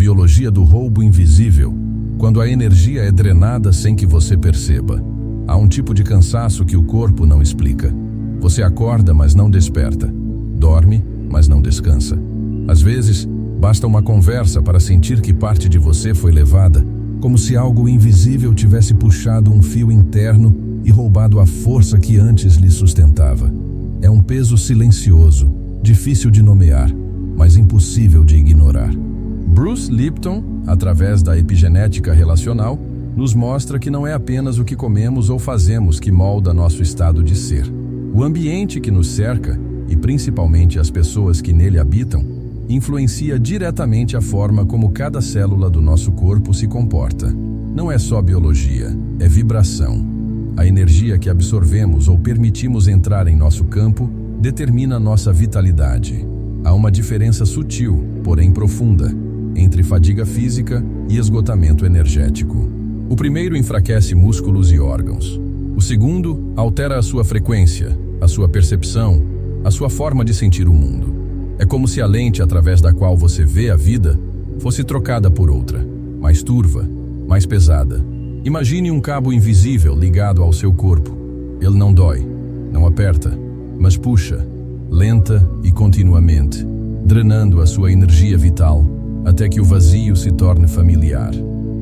biologia do roubo invisível, quando a energia é drenada sem que você perceba. Há um tipo de cansaço que o corpo não explica. Você acorda, mas não desperta. Dorme, mas não descansa. Às vezes, basta uma conversa para sentir que parte de você foi levada, como se algo invisível tivesse puxado um fio interno e roubado a força que antes lhe sustentava. É um peso silencioso, difícil de nomear, mas impossível de ignorar. Bruce Lipton, através da epigenética relacional, nos mostra que não é apenas o que comemos ou fazemos que molda nosso estado de ser. O ambiente que nos cerca, e principalmente as pessoas que nele habitam, influencia diretamente a forma como cada célula do nosso corpo se comporta. Não é só biologia, é vibração. A energia que absorvemos ou permitimos entrar em nosso campo determina nossa vitalidade. Há uma diferença sutil, porém profunda, entre fadiga física e esgotamento energético. O primeiro enfraquece músculos e órgãos. O segundo altera a sua frequência, a sua percepção, a sua forma de sentir o mundo. É como se a lente através da qual você vê a vida fosse trocada por outra, mais turva, mais pesada. Imagine um cabo invisível ligado ao seu corpo. Ele não dói, não aperta, mas puxa, lenta e continuamente, drenando a sua energia vital até que o vazio se torne familiar.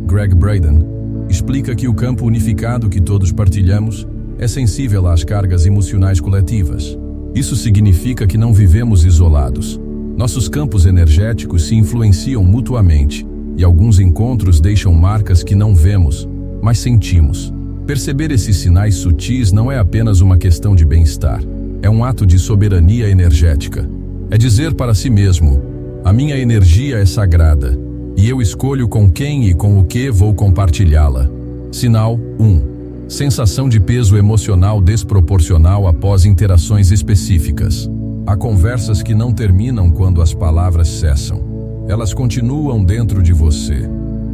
Gregg Braden explica que o campo unificado que todos partilhamos é sensível às cargas emocionais coletivas. Isso significa que não vivemos isolados. Nossos campos energéticos se influenciam mutuamente e alguns encontros deixam marcas que não vemos, mas sentimos. Perceber esses sinais sutis não é apenas uma questão de bem-estar. É um ato de soberania energética. É dizer para si mesmo: a minha energia é sagrada e eu escolho com quem e com o que vou compartilhá-la. Sinal 1. Sensação de peso emocional desproporcional após interações específicas. Há conversas que não terminam quando as palavras cessam. Elas continuam dentro de você,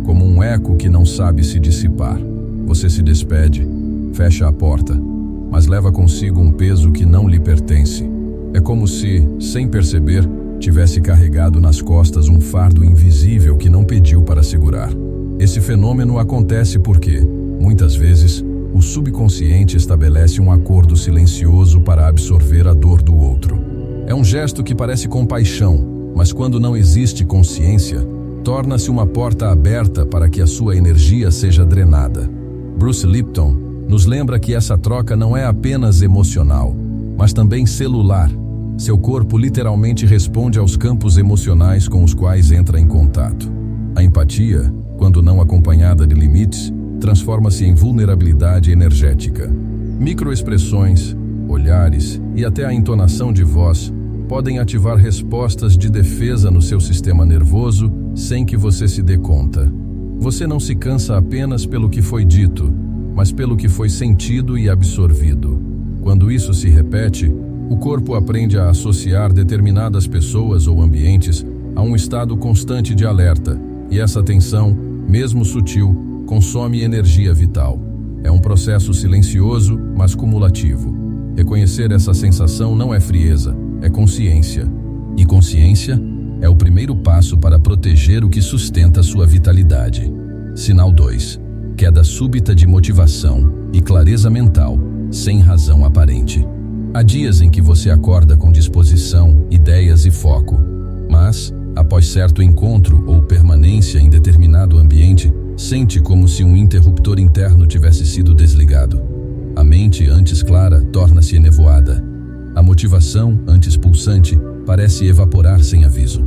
como um eco que não sabe se dissipar. Você se despede, fecha a porta, mas leva consigo um peso que não lhe pertence. É como se, sem perceber, tivesse carregado nas costas um fardo invisível que não pediu para segurar. Esse fenômeno acontece porque, muitas vezes, o subconsciente estabelece um acordo silencioso para absorver a dor do outro. É um gesto que parece compaixão, mas quando não existe consciência, torna-se uma porta aberta para que a sua energia seja drenada. Bruce Lipton nos lembra que essa troca não é apenas emocional, mas também celular. Seu corpo literalmente responde aos campos emocionais com os quais entra em contato. A empatia, quando não acompanhada de limites, transforma-se em vulnerabilidade energética. Microexpressões, olhares e até a entonação de voz podem ativar respostas de defesa no seu sistema nervoso sem que você se dê conta. Você não se cansa apenas pelo que foi dito, mas pelo que foi sentido e absorvido. Quando isso se repete, o corpo aprende a associar determinadas pessoas ou ambientes a um estado constante de alerta, e essa tensão, mesmo sutil, consome energia vital. É um processo silencioso, mas cumulativo. Reconhecer essa sensação não é frieza, é consciência. E consciência é o primeiro passo para proteger o que sustenta sua vitalidade. Sinal 2. Queda súbita de motivação e clareza mental, sem razão aparente. Há dias em que você acorda com disposição, ideias e foco, mas, após certo encontro ou permanência em determinado ambiente, sente como se um interruptor interno tivesse sido desligado. A mente, antes clara, torna-se enevoada. A motivação, antes pulsante, parece evaporar sem aviso.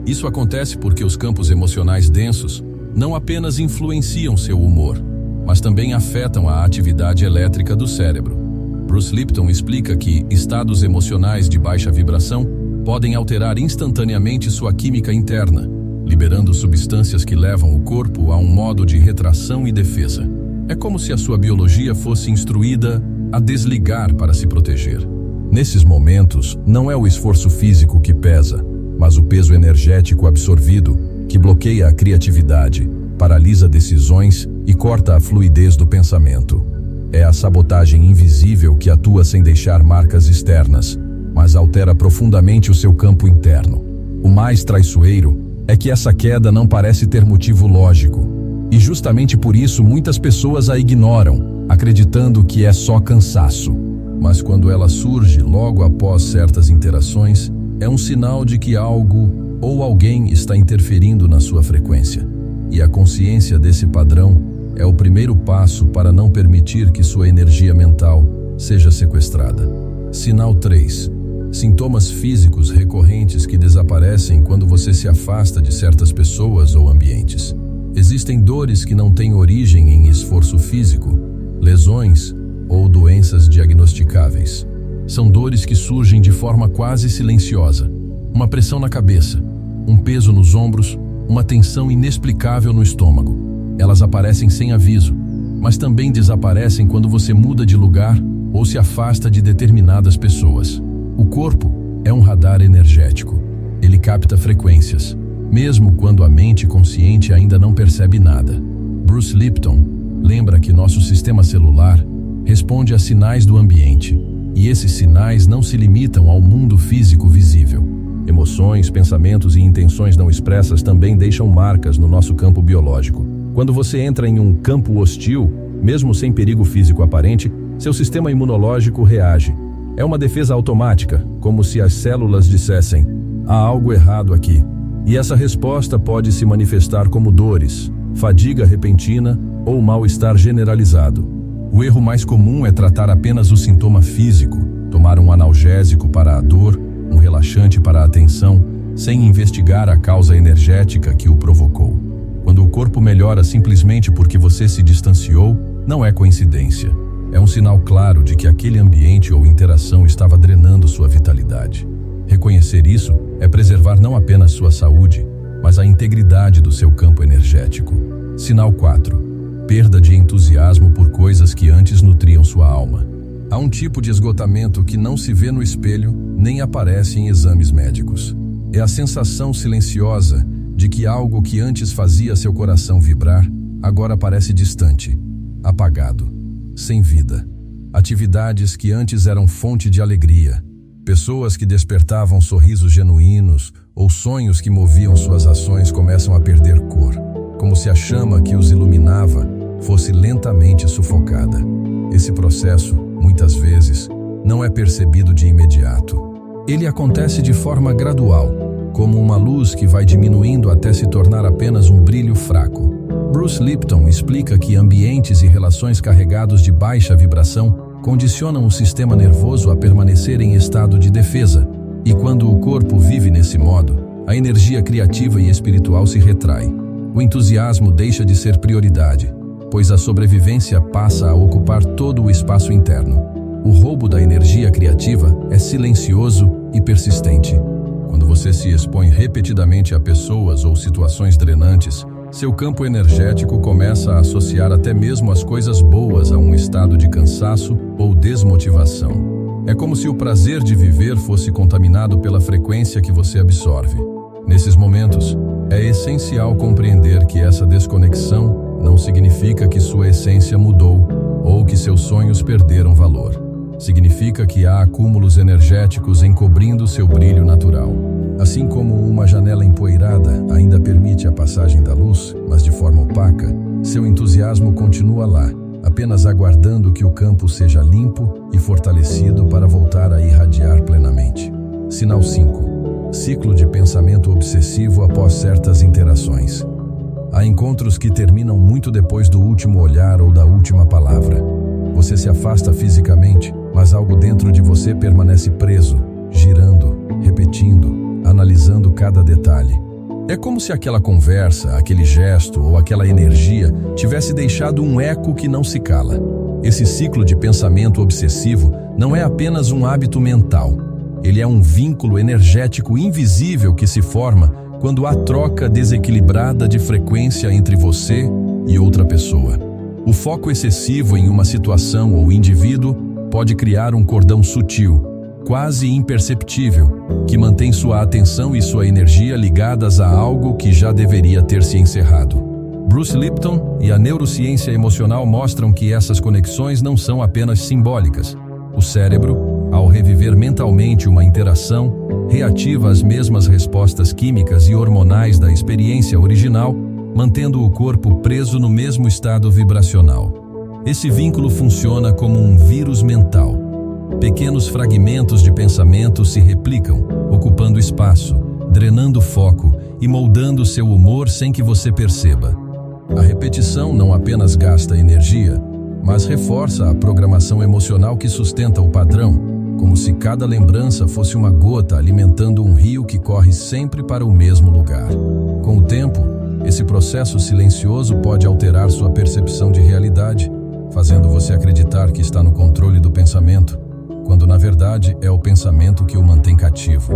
Isso acontece porque os campos emocionais densos não apenas influenciam seu humor, mas também afetam a atividade elétrica do cérebro. Bruce Lipton explica que estados emocionais de baixa vibração podem alterar instantaneamente sua química interna, liberando substâncias que levam o corpo a um modo de retração e defesa. É como se a sua biologia fosse instruída a desligar para se proteger. Nesses momentos, não é o esforço físico que pesa, mas o peso energético absorvido que bloqueia a criatividade, paralisa decisões e corta a fluidez do pensamento. É a sabotagem invisível que atua sem deixar marcas externas, mas altera profundamente o seu campo interno. O mais traiçoeiro é que essa queda não parece ter motivo lógico. E justamente por isso muitas pessoas a ignoram, acreditando que é só cansaço. Mas quando ela surge logo após certas interações, é um sinal de que algo ou alguém está interferindo na sua frequência. E a consciência desse padrão é o primeiro passo para não permitir que sua energia mental seja sequestrada. Sinal 3. Sintomas físicos recorrentes que desaparecem quando você se afasta de certas pessoas ou ambientes. Existem dores que não têm origem em esforço físico, lesões ou doenças diagnosticáveis. São dores que surgem de forma quase silenciosa. Uma pressão na cabeça, um peso nos ombros, uma tensão inexplicável no estômago. Elas aparecem sem aviso, mas também desaparecem quando você muda de lugar ou se afasta de determinadas pessoas. O corpo é um radar energético. Ele capta frequências, mesmo quando a mente consciente ainda não percebe nada. Bruce Lipton lembra que nosso sistema celular responde a sinais do ambiente, e esses sinais não se limitam ao mundo físico visível. Emoções, pensamentos e intenções não expressas também deixam marcas no nosso campo biológico. Quando você entra em um campo hostil, mesmo sem perigo físico aparente, seu sistema imunológico reage. É uma defesa automática, como se as células dissessem: há algo errado aqui. E essa resposta pode se manifestar como dores, fadiga repentina ou mal-estar generalizado. O erro mais comum é tratar apenas o sintoma físico, tomar um analgésico para a dor, um relaxante para a tensão, sem investigar a causa energética que o provocou. Quando o corpo melhora simplesmente porque você se distanciou, não é coincidência. É um sinal claro de que aquele ambiente ou interação estava drenando sua vitalidade. Reconhecer isso é preservar não apenas sua saúde, mas a integridade do seu campo energético. Sinal 4. Perda de entusiasmo por coisas que antes nutriam sua alma. Há um tipo de esgotamento que não se vê no espelho nem aparece em exames médicos. É a sensação silenciosa de que algo que antes fazia seu coração vibrar, agora parece distante, apagado, sem vida. Atividades que antes eram fonte de alegria, pessoas que despertavam sorrisos genuínos ou sonhos que moviam suas ações começam a perder cor, como se a chama que os iluminava fosse lentamente sufocada. Esse processo, muitas vezes, não é percebido de imediato. Ele acontece de forma gradual, como uma luz que vai diminuindo até se tornar apenas um brilho fraco. Bruce Lipton explica que ambientes e relações carregados de baixa vibração condicionam o sistema nervoso a permanecer em estado de defesa, e quando o corpo vive nesse modo, a energia criativa e espiritual se retrai. O entusiasmo deixa de ser prioridade, pois a sobrevivência passa a ocupar todo o espaço interno. O roubo da energia criativa é silencioso e persistente. Quando você se expõe repetidamente a pessoas ou situações drenantes, seu campo energético começa a associar até mesmo as coisas boas a um estado de cansaço ou desmotivação. É como se o prazer de viver fosse contaminado pela frequência que você absorve. Nesses momentos, é essencial compreender que essa desconexão não significa que sua essência mudou ou que seus sonhos perderam valor. Significa que há acúmulos energéticos encobrindo seu brilho natural. Assim como uma janela empoeirada ainda permite a passagem da luz, mas de forma opaca, seu entusiasmo continua lá, apenas aguardando que o campo seja limpo e fortalecido para voltar a irradiar plenamente. Sinal 5. Ciclo de pensamento obsessivo após certas interações. Há encontros que terminam muito depois do último olhar ou da última palavra. Você se afasta fisicamente, mas algo dentro de você permanece preso, girando, repetindo, analisando cada detalhe. É como se aquela conversa, aquele gesto ou aquela energia tivesse deixado um eco que não se cala. Esse ciclo de pensamento obsessivo não é apenas um hábito mental. Ele é um vínculo energético invisível que se forma quando há troca desequilibrada de frequência entre você e outra pessoa. O foco excessivo em uma situação ou indivíduo pode criar um cordão sutil, quase imperceptível, que mantém sua atenção e sua energia ligadas a algo que já deveria ter se encerrado. Bruce Lipton e a neurociência emocional mostram que essas conexões não são apenas simbólicas. O cérebro, ao reviver mentalmente uma interação, reativa as mesmas respostas químicas e hormonais da experiência original, mantendo o corpo preso no mesmo estado vibracional. Esse vínculo funciona como um vírus mental. Pequenos fragmentos de pensamento se replicam, ocupando espaço, drenando foco e moldando seu humor sem que você perceba. A repetição não apenas gasta energia, mas reforça a programação emocional que sustenta o padrão, como se cada lembrança fosse uma gota alimentando um rio que corre sempre para o mesmo lugar. Com o tempo, esse processo silencioso pode alterar sua percepção de realidade, fazendo você acreditar que está no controle do pensamento, quando na verdade é o pensamento que o mantém cativo.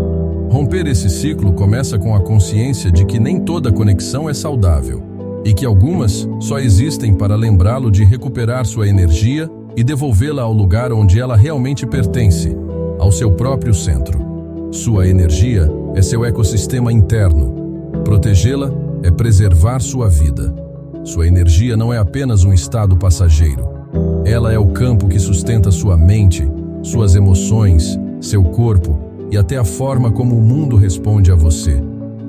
Romper esse ciclo começa com a consciência de que nem toda conexão é saudável, e que algumas só existem para lembrá-lo de recuperar sua energia e devolvê-la ao lugar onde ela realmente pertence, ao seu próprio centro. Sua energia é seu ecossistema interno. Protegê-la é preservar sua vida. Sua energia não é apenas um estado passageiro. Ela é o campo que sustenta sua mente, suas emoções, seu corpo e até a forma como o mundo responde a você.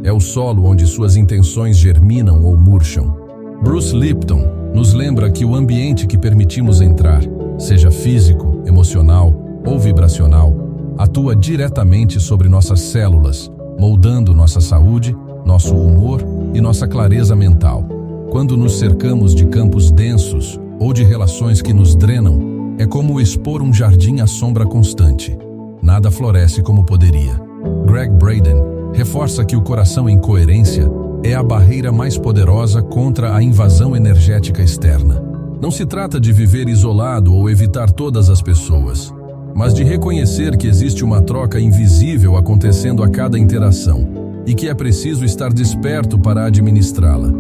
É o solo onde suas intenções germinam ou murcham. Bruce Lipton nos lembra que o ambiente que permitimos entrar, seja físico, emocional ou vibracional, atua diretamente sobre nossas células, moldando nossa saúde, nosso humor e nossa clareza mental. Quando nos cercamos de campos densos ou de relações que nos drenam, é como expor um jardim à sombra constante. Nada floresce como poderia. Greg Braden reforça que o coração em coerência é a barreira mais poderosa contra a invasão energética externa. Não se trata de viver isolado ou evitar todas as pessoas, mas de reconhecer que existe uma troca invisível acontecendo a cada interação e que é preciso estar desperto para administrá-la.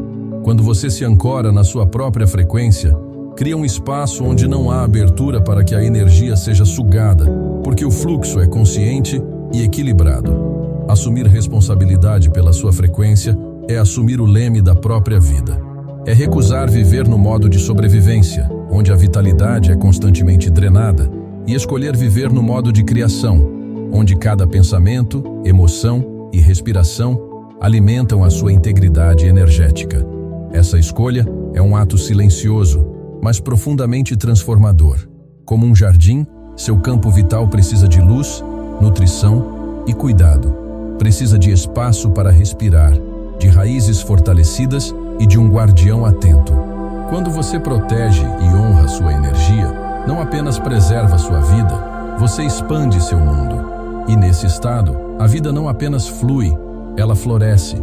Quando você se ancora na sua própria frequência, cria um espaço onde não há abertura para que a energia seja sugada, porque o fluxo é consciente e equilibrado. Assumir responsabilidade pela sua frequência é assumir o leme da própria vida. É recusar viver no modo de sobrevivência, onde a vitalidade é constantemente drenada, e escolher viver no modo de criação, onde cada pensamento, emoção e respiração alimentam a sua integridade energética. Essa escolha é um ato silencioso, mas profundamente transformador. Como um jardim, seu campo vital precisa de luz, nutrição e cuidado. Precisa de espaço para respirar, de raízes fortalecidas e de um guardião atento. Quando você protege e honra sua energia, não apenas preserva sua vida, você expande seu mundo. E nesse estado, a vida não apenas flui, ela floresce.